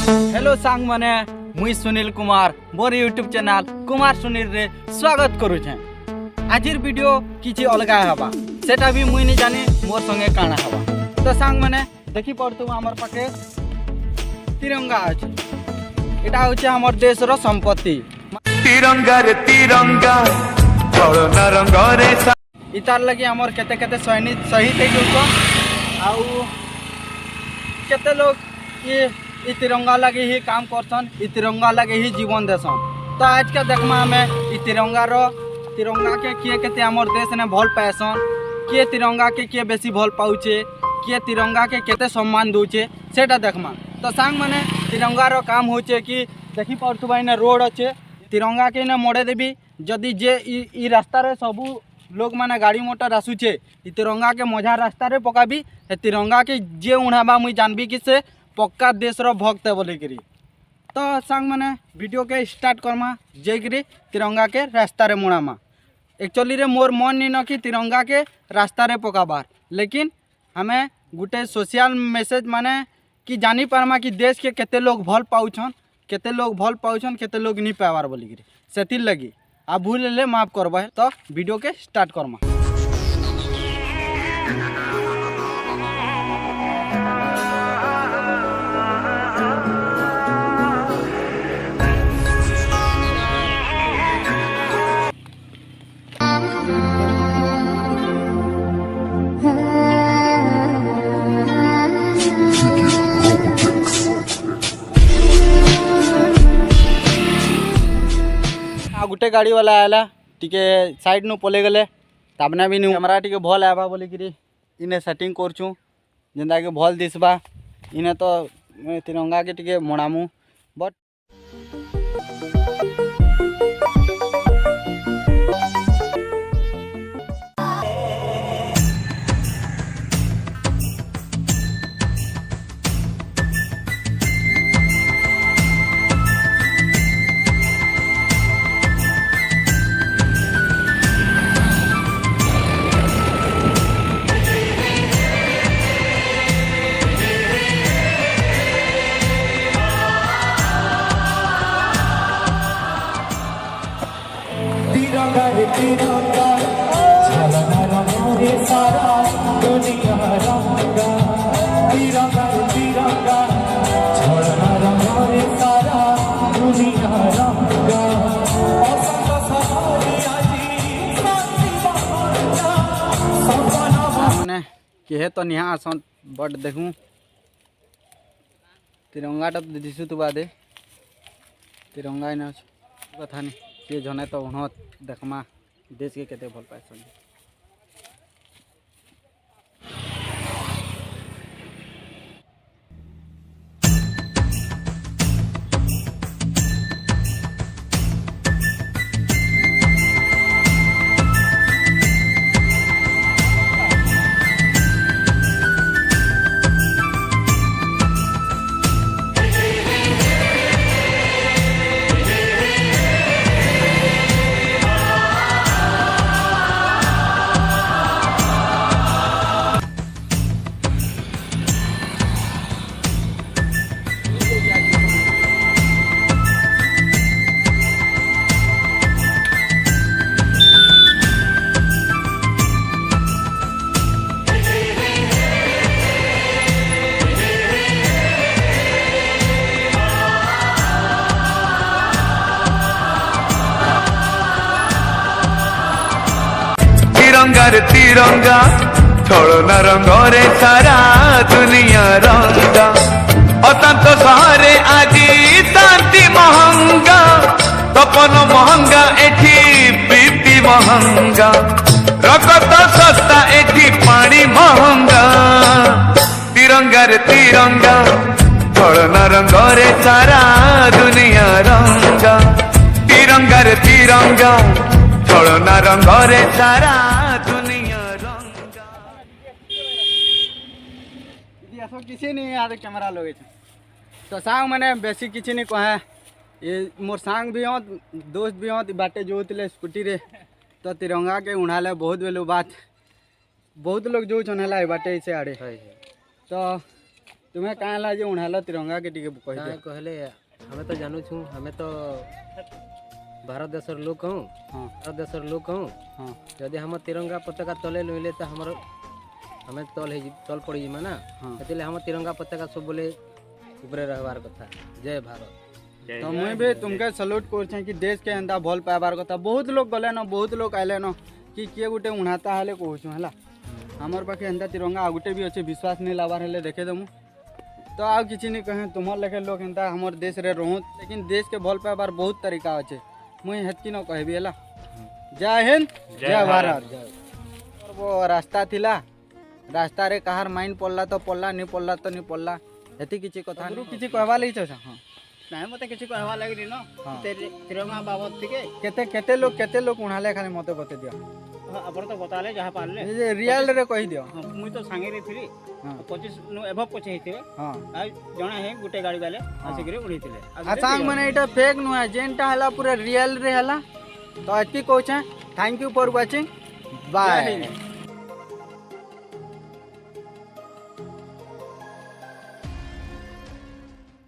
Hello सांग माने मुई सुनील कुमार मोर यूट्यूब चैनल कुमार सुनील रे स्वागत करू छे। आजिर वीडियो किछि अलगा हवा सेटा भी मुई नहीं जानी मोर संगे काना हवा। तो सांग माने देखि पड़तु हमर पाखे तिरंगा अछि। एटा होचे हमर देश रो संपत्ति। तिरंगा रे तिरंगा करोना रंग रे इतार लगी हमर केते केते सैनिक शहीद हे गयो आउ केते लोग ये तिरंगा लगे ही काम करसन, ये तिरंगा लगे ही जीवन देसन। तो आज के देखमा हमें ये तिरंगा के किए केते हमर देश ने भल पाएसन, किए तिरंगा के किए बेसी भल पाउचे, किए तिरंगा के केते सम्मान दूचे सेटा देखमा। तो सांग माने तिरंगा रो काम होचे कि देखि पड़तु भाई ने रोड अच्छे तिरंगा के ने मोड़े देबी जदि जे ई रास्ता रे सबू लोग माने गाड़ी मोटर आसुचे ई तिरंगा के मझा रास्ता रे पकाबी तिरंगा के जे उड़ाबा मुई जानबी कि से पक्का देश रो भक्त है बोले करी। तो सांग माने वीडियो के स्टार्ट करमा जेकरी तिरंगा के रास्ता रे मुड़ामा। एक्चुअली रे मोर मन नहीं न कि तिरंगा के रास्ता रे पकाबार, लेकिन हमें गुटे सोशल मैसेज माने कि जानी पारमा कि देश के केते लोग भल पाउछन, केते लोग भल पाउछन, केते लोग नहीं पावार बोली करी। सेतिर लगी आ भूल ले माफ करबा। तो वीडियो के स्टार्ट करमा। गुटे गाड़ी वाला आला टिके साइड नु पले गले ताबना भी कैमरा टिके भल आबा बोली करी इने सेटिंग करछु जेंदा के भल दिसबा। इने तो तिरंगा के टिके मोड़ामु बट तिरंगा झलना रंग रे सारा दुनिया रंगा तिरंगा तिरंगा झलना रंग रे सारा दुनिया रंगा बसंत सहारी आजी शांति बहाना सपना ने के तो निहा आसन बट देखूं तिरंगा टा दिसु तो बादे तिरंगा इना कथा नहीं के जने तो उन्हों देखमा देश के केते भल पाए। तिरंगा रे तिरंगा छलना रंग रे सारा दुनिया रंगा अशांत सहरे आजी शांति महंगा तपन महंगा एठी बीपी महंगा रगत सस्ता एठी पानी महंगा तिरंगा रे तिरंगा छलना रंग रे सारा दुनिया रंगा तिरंगा रे तिरंगा छलना रंग रे सारा दुनिया रंगा। किसी नहीं आते कैमरा लोगे तो सांग मैंने बेसी किसी नहीं कहे ये मोर सांग भी हो दोस्त भी हो बाटे जो स्कूटी रे तो तिरंगा के उड़ाले बहुत बेलू बात बहुत लोग जो चनेला बाटे से आड़े तो तुम्हें कहाँ ला जे उड़ाल तिरंगा के टिके कह ना कहले हमें तो जानू छू हमें तो भारत देशर लोक हूँ हाँ भारत देशर लोक हूँ हाँ जदि हम तिरंगा पताका तले लुइले तो हमर हमें तल पड़ जिमा ना हाँ से हम तिरंगा पताका सब बोले ऊपरे रहबार कथा जय भारत तो मुझे भी तुमके सल्यूट कर कि देश के एंता भल पाइबार कथा बहुत लोग गले न बहुत लोग आइले न कि किए गुटे उड़ाता हेले कहूँ है आमर पाखे एंता तिरंगा आ गुटे भी अच्छे विश्वास नहीं लाबार हेले देखे देमु तो आउ किसी नहीं कहें तुम लेखे लोग एंता हमर देश रे रहूँ लेकिन देश के भल पाइबार बहुत तरीका अच्छे मुझे हेतकी न कहबी है जय हिंद जय भारत वो रास्ता थिला रास्ता रे कहार माइंड पड़ला तो पड़ला नहीं पड़ला तो नहीं पड़ला हेती किसी कथा किसी कहवा लगी हाँ ନାଇଁ ମତେ କିଛି କହିବା ଲାଗିନି ନ ତିରଙ୍ଗା ବାବଦ ଟିକେ କେତେ ଲୋକ ଉଣାଲେ ଖାଲି ମତେ ବତେଇ ଦିଅ ଆପଣ ତ ବତାଲେ ଯାହା ପାରିଲେ ରିଅଲ ରେ କହି ଦିଅ ମୁଇଁ ତ ସାଙ୍ଗରେ ଥିଲି 25 ଏଭବ ପଛେ ହେଇଥିବେ ହଁ ଆଉ ଜଣେ ହିଁ ଗୋଟେ ଗାଡ଼ି ବାଲେ ଆସିକିରି ଉଡ଼େଇଥିଲେ आ सांग माने एटा फेक नुआ जेंटा हला पूरा रियल रे हला तो एति कहछे thank you for watching bye